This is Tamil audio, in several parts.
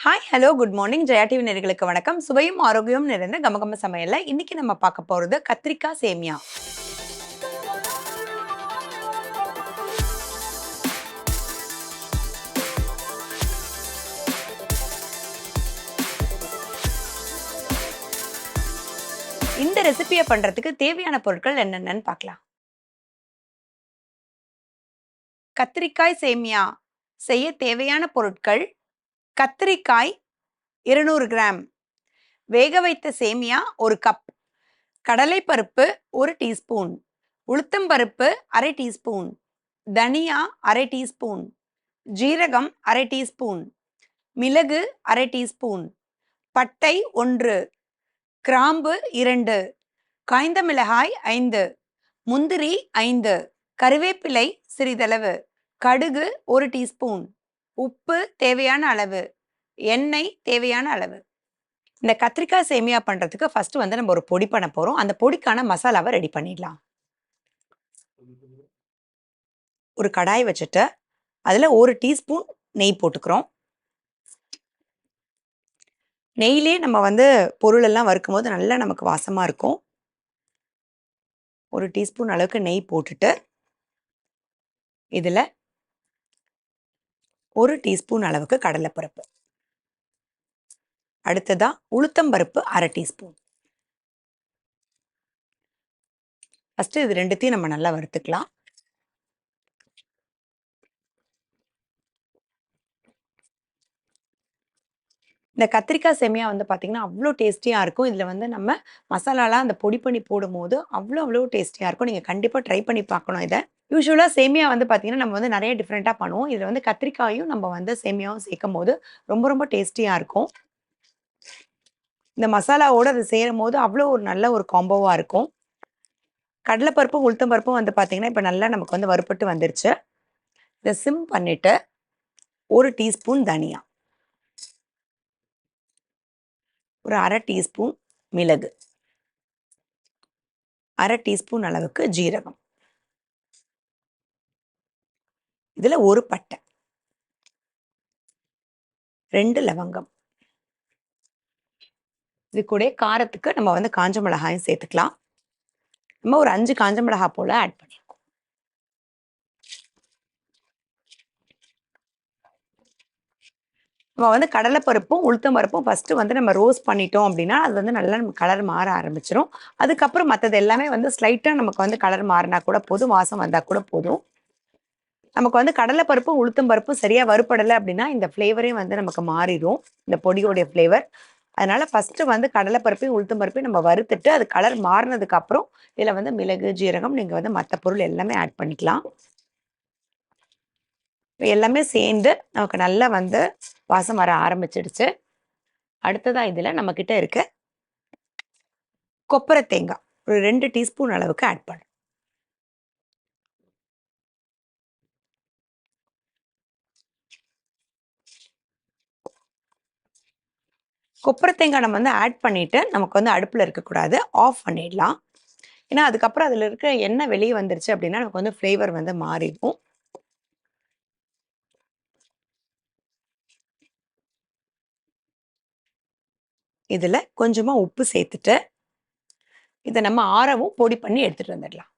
Hi hello good morning Jaya TV நேயர்களுக்கு வணக்கம். சுவையும் ஆரோக்கியமும் நிறைந்த கமகம சமையல்ல இன்னைக்கு நம்ம பார்க்க போறது கத்திரிக்காய் சேமியா. இந்த ரெசிபியை பண்றதுக்கு தேவையான பொருட்கள் என்னென்னன்னு பார்க்கலாம். கத்திரிக்காய் சேமியா செய்ய தேவையான பொருட்கள்: கத்திரிக்காய் 200 கிராம், வேக வைத்த சேமியா 1 கப், கடலைப்பருப்பு 1 டீஸ்பூன், உளுத்தம்பருப்பு அரை டீஸ்பூன், தனியா அரை டீஸ்பூன், ஜீரகம் அரை டீஸ்பூன், மிளகு அரை டீஸ்பூன், பட்டை 1, கிராம்பு 2, காய்ந்த மிளகாய் 5, முந்திரி 5, கருவேப்பிலை சிறிதளவு, கடுகு 1 டீஸ்பூன், உப்பு தேவையான அளவு, எண்ணெய் தேவையான அளவு. இந்த கத்திரிக்காய் சேமியா பண்றதுக்கு ஃபர்ஸ்ட் வந்து நம்ம ஒரு பொடி பண்ண போறோம். அந்த பொடிக்கான மசாலாவை ரெடி பண்ணிடலாம். ஒரு கடாய் வச்சுட்டு அதுல 1 டீஸ்பூன் நெய் போட்டுக்கிறோம். நெய்யிலே நம்ம வந்து பொருள் எல்லாம் வறுக்கும் போது நல்லா நமக்கு வாசமா இருக்கும். 1 டீஸ்பூன் அளவுக்கு நெய் போட்டுட்டு இதுல 1 டீஸ்பூன் அளவுக்கு கடலைப்பருப்பு, அடுத்ததா உளுத்தம்பருப்பு அரை டீஸ்பூன். ஃபர்ஸ்ட் இது ரெண்டுத்தையும் நம்ம நல்லா வறுத்துக்கலாம். இந்த கத்திரிக்காய் சேமியா வந்து பார்த்தீங்கன்னா அவ்வளோ டேஸ்டியாக இருக்கும். இதில் வந்து நம்ம மசாலாலாம் அந்த பொடி பண்ணி போடும்போது அவ்வளோ டேஸ்டியாக இருக்கும். நீங்கள் கண்டிப்பாக ட்ரை பண்ணி பார்க்கணும் இதை. யூஸ்வலாக சேமியா வந்து பார்த்தீங்கன்னா நம்ம வந்து நிறைய டிஃப்ரெண்ட்டாக பண்ணுவோம். இதில் வந்து கத்திரிக்காயும் நம்ம வந்து சேமியாவும் சேர்க்கும் போது ரொம்ப டேஸ்டியாக இருக்கும். இந்த மசாலாவோடு அது சேரும் போது அவ்வளோ ஒரு நல்ல ஒரு காம்போவாக இருக்கும். கடலைப்பருப்பும் உளுத்தம்பருப்பும் வந்து பார்த்தீங்கன்னா இப்போ நல்லா நமக்கு வந்து வறுபட்டு வந்துருச்சு. இதை சிம் பண்ணிவிட்டு 1 டீஸ்பூன் தனியா, ஒரு அரை டீஸ்பூன் மிளகு, அரை டீஸ்பூன் அளவுக்கு ஜீரகம், இதில் 1 பட்டை, 2 லவங்கம், இது கூட காரத்துக்கு நம்ம வந்து காஞ்ச மிளகாயும் சேர்த்துக்கலாம். நம்ம ஒரு 5 காஞ்ச மிளகாய் போல ஆட் பண்ணிருக்கோம். நம்ம வந்து கடலைப்பருப்பும் உளுத்தம் பருப்பும் ஃபர்ஸ்ட் வந்து நம்ம ரோஸ்ட் பண்ணிட்டோம் அப்படின்னா அது வந்து நல்லா நம்ம கலர் மாற ஆரம்பிச்சிடும். அதுக்கப்புறம் மற்றது எல்லாமே வந்து ஸ்லைட்டாக நமக்கு வந்து கலர் மாறினா கூட போதும், வாசம் வந்தால் கூட போதும். நமக்கு வந்து கடலைப்பருப்பும் உளுத்தம் பருப்பும் சரியாக வறுபடலை அப்படின்னா இந்த ஃப்ளேவரே வந்து நமக்கு மாறிடும், இந்த பொடியோடைய ஃப்ளேவர். அதனால ஃபர்ஸ்ட் வந்து கடலைப்பருப்பையும் உளுத்தம் பருப்பையும் நம்ம வறுத்துட்டு அது கலர் மாறினதுக்கு அப்புறம் இதில் வந்து மிளகு ஜீரகம் நீங்கள் வந்து மற்ற பொருள் எல்லாமே ஆட் பண்ணிக்கலாம். எல்லாமே சேர்ந்து நமக்கு நல்லா வந்து வாசம் வர ஆரம்பிச்சிடுச்சு. அடுத்ததா இதில் நம்ம கிட்ட இருக்க கொப்பரை தேங்காய் ஒரு 2 டீஸ்பூன் அளவுக்கு ஆட் பண்ணும். கொப்பரை தேங்காய் நம்ம வந்து ஆட் பண்ணிட்டு நமக்கு வந்து அடுப்பில் இருக்கக்கூடாது, ஆஃப் பண்ணிடலாம். ஏன்னா அதுக்கப்புறம் அதில் இருக்க எண்ணெய் வெளியே வந்துருச்சு அப்படின்னா நமக்கு வந்து ஃப்ளேவர் வந்து மாறிடும். இதில் கொஞ்சமாக உப்பு சேர்த்துட்டு இதை நம்ம ஆறவும் பொடி பண்ணி எடுத்துட்டு வந்துடலாம்.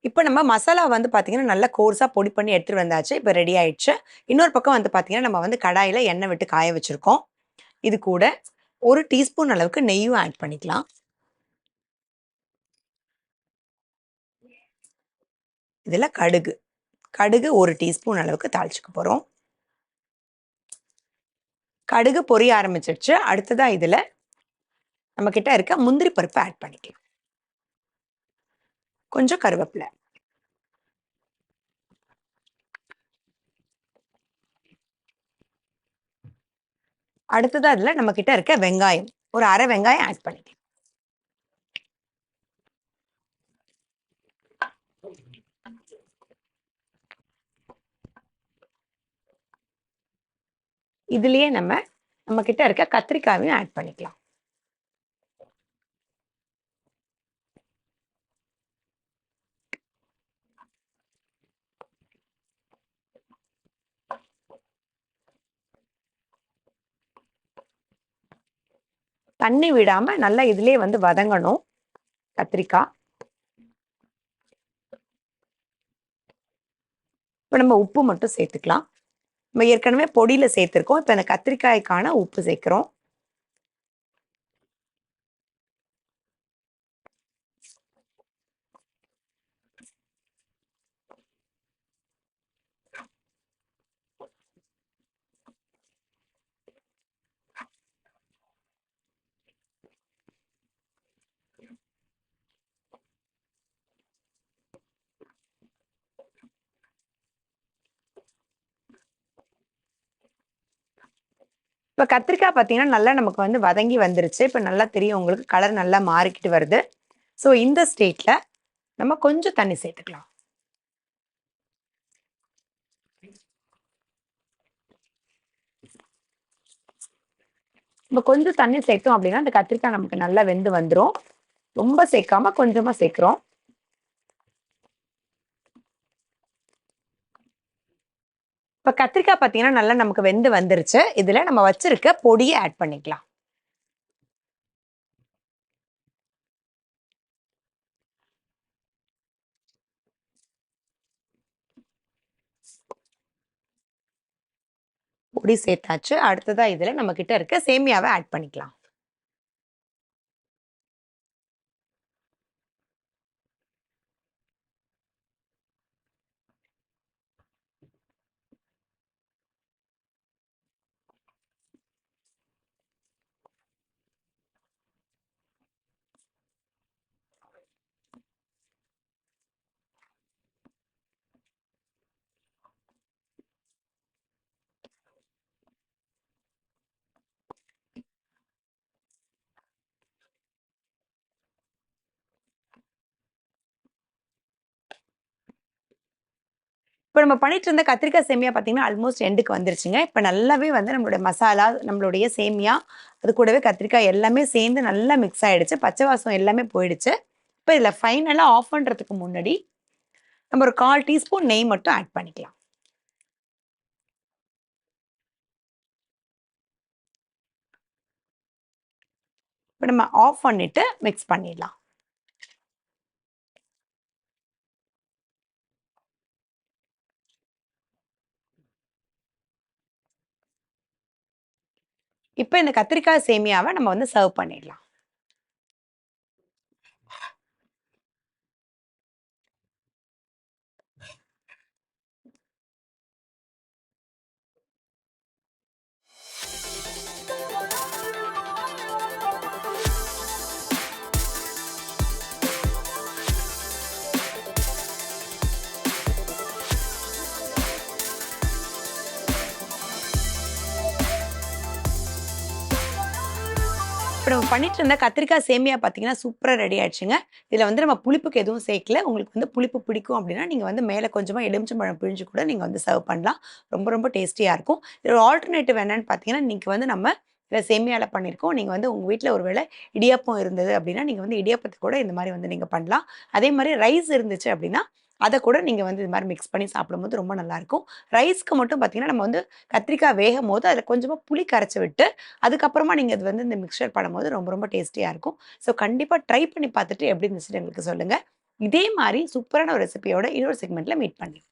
இப்போ நம்ம மசாலா வந்து பார்த்தீங்கன்னா நல்லா கோர்ஸாக பொடி பண்ணி எடுத்துகிட்டு வந்தாச்சு. இப்போ ரெடி ஆயிடுச்சு. இன்னொரு பக்கம் வந்து பார்த்தீங்கன்னா நம்ம வந்து கடாயில் எண்ணெய் விட்டு காய வச்சுருக்கோம். இது கூட 1 டீஸ்பூன் அளவுக்கு நெய்யும் ஆட் பண்ணிக்கலாம். இதில் கடுகு 1 டீஸ்பூன் அளவுக்கு தாளிச்சுக்க போகிறோம். கடுகு பொரிய ஆரம்பிச்சிடுச்சு. அடுத்ததாக இதில் நம்ம கிட்ட இருக்க முந்திரி பருப்பு ஆட் பண்ணிக்கலாம். கொஞ்சம் கருவேப்பிலை, அடுத்ததாக இதில் நம்ம கிட்ட இருக்க வெங்காயம் ஒரு அரை வெங்காயம் ஆட் பண்ணிக்கலாம். இதுலயே நம்ம கிட்ட இருக்க கத்திரிக்காயும் ஆட் பண்ணிக்கலாம். தண்ணி விடாம நல்லா இதுலயே வந்து வதங்கணும் கத்திரிக்காய். இப்போ நம்ம உப்பு மட்டும் சேர்த்துக்கலாம். நம்ம ஏற்கனவே பொடியில சேர்த்துருக்கோம். இப்போ இந்த கத்திரிக்காய்க்கான உப்பு சேர்க்கிறோம். இப்போ கத்திரிக்காய் பார்த்தீங்கன்னா நல்லா நமக்கு வந்து வதங்கி வந்துருச்சு. இப்போ நல்லா தெரியும் உங்களுக்கு கலர் நல்லா மாறிக்கிட்டு வருது. ஸோ இந்த ஸ்டேட்ல நம்ம கொஞ்சம் தண்ணி சேர்த்துக்கலாம். இப்போ கொஞ்சம் தண்ணி சேர்த்தோம் அப்படின்னா அந்த கத்திரிக்காய் நமக்கு நல்லா வெந்து வந்துடும். ரொம்ப சேர்க்காம கொஞ்சமா சேர்க்கிறோம். இப்போ கத்திரிக்காய் பார்த்தீங்கன்னா நல்லா நமக்கு வெந்து வந்துருச்சு. இதுல நம்ம வச்சிருக்க பொடியை ஆட் பண்ணிக்கலாம். பொடி சேர்த்தாச்சு. அடுத்ததா இதுல நம்ம கிட்ட இருக்க சேமியாவை ஆட் பண்ணிக்கலாம். இப்போ நம்ம பண்ணிட்டு இருந்த கத்திரிக்காய் சேமியா பார்த்தீங்கன்னா ஆல்மோஸ்ட் எண்டுக்கு வந்துருச்சுங்க. இப்போ நல்லாவே வந்து நம்மளுடைய மசாலா, நம்மளுடைய சேமியா, அது கூடவே கத்திரிக்காய் எல்லாமே சேர்ந்து நல்லா மிக்ஸ் ஆயிடுச்சு. பச்சை வாசம் எல்லாமே போயிடுச்சு. இப்போ இதில் ஃபைனலாக ஆஃப் பண்ணுறதுக்கு முன்னாடி நம்ம ஒரு 1/4 டீஸ்பூன் நெய் மட்டும் ஆட் பண்ணிக்கலாம். இப்போ நம்ம ஆஃப் பண்ணிட்டு மிக்ஸ் பண்ணிடலாம். இப்போ இந்த கத்திரிக்காய் சேமியாவை நம்ம வந்து சர்வ் பண்ணிடலாம். இப்போ நம்ம பண்ணிட்டு இருந்த கத்திரிக்காய் சேமியா பார்த்தீங்கன்னா சூப்பராக ரெடி ஆயிடுச்சுங்க. இதில் வந்து நம்ம புளிப்புக்கு எதுவும் சேர்க்கல. உங்களுக்கு வந்து புளிப்பு பிடிக்கும் அப்படின்னா நீங்கள் வந்து மேலே கொஞ்சமாக எலுமிச்சம்பழம் பிழிஞ்சு கூட நீங்கள் வந்து சர்வ் பண்ணலாம். ரொம்ப ரொம்ப டேஸ்டியாக இருக்கும். இதோட ஆல்டர்னேட்டிவ் என்னன்னு பார்த்தீங்கன்னா இன்னைக்கு வந்து நம்ம இதில் சேமியால பண்ணியிருக்கோம். நீங்கள் வந்து உங்கள் வீட்டில் ஒரு வேளை இடியாப்பம் இருந்தது அப்படின்னா நீங்கள் வந்து இடியாப்பத்தை கூட இந்த மாதிரி வந்து நீங்கள் பண்ணலாம். அதே மாதிரி ரைஸ் இருந்துச்சு அப்படின்னா அதை கூட நீங்கள் வந்து இது மாதிரி மிக்ஸ் பண்ணி சாப்பிடும்போது ரொம்ப நல்லாயிருக்கும். ரைஸ்க்கு மட்டும் பார்த்தீங்கன்னா நம்ம வந்து கத்திரிக்காய் வேகும்போது அதில் கொஞ்சமாக புளி கரைச்சி விட்டு அதுக்கப்புறமா நீங்க இது வந்து இந்த மிக்ஸ்சர் பண்ணும்போது ரொம்ப ரொம்ப டேஸ்டியா இருக்கும். ஸோ கண்டிப்பா ட்ரை பண்ணி பார்த்துட்டு எப்படி இருந்துச்சுன்னு எங்களுக்கு சொல்லுங்க. இதே மாரி சூப்பரான ஒரு ரெசிபியோட இன்னொரு செக்மெண்ட்ல மீட் பண்ணலாம்.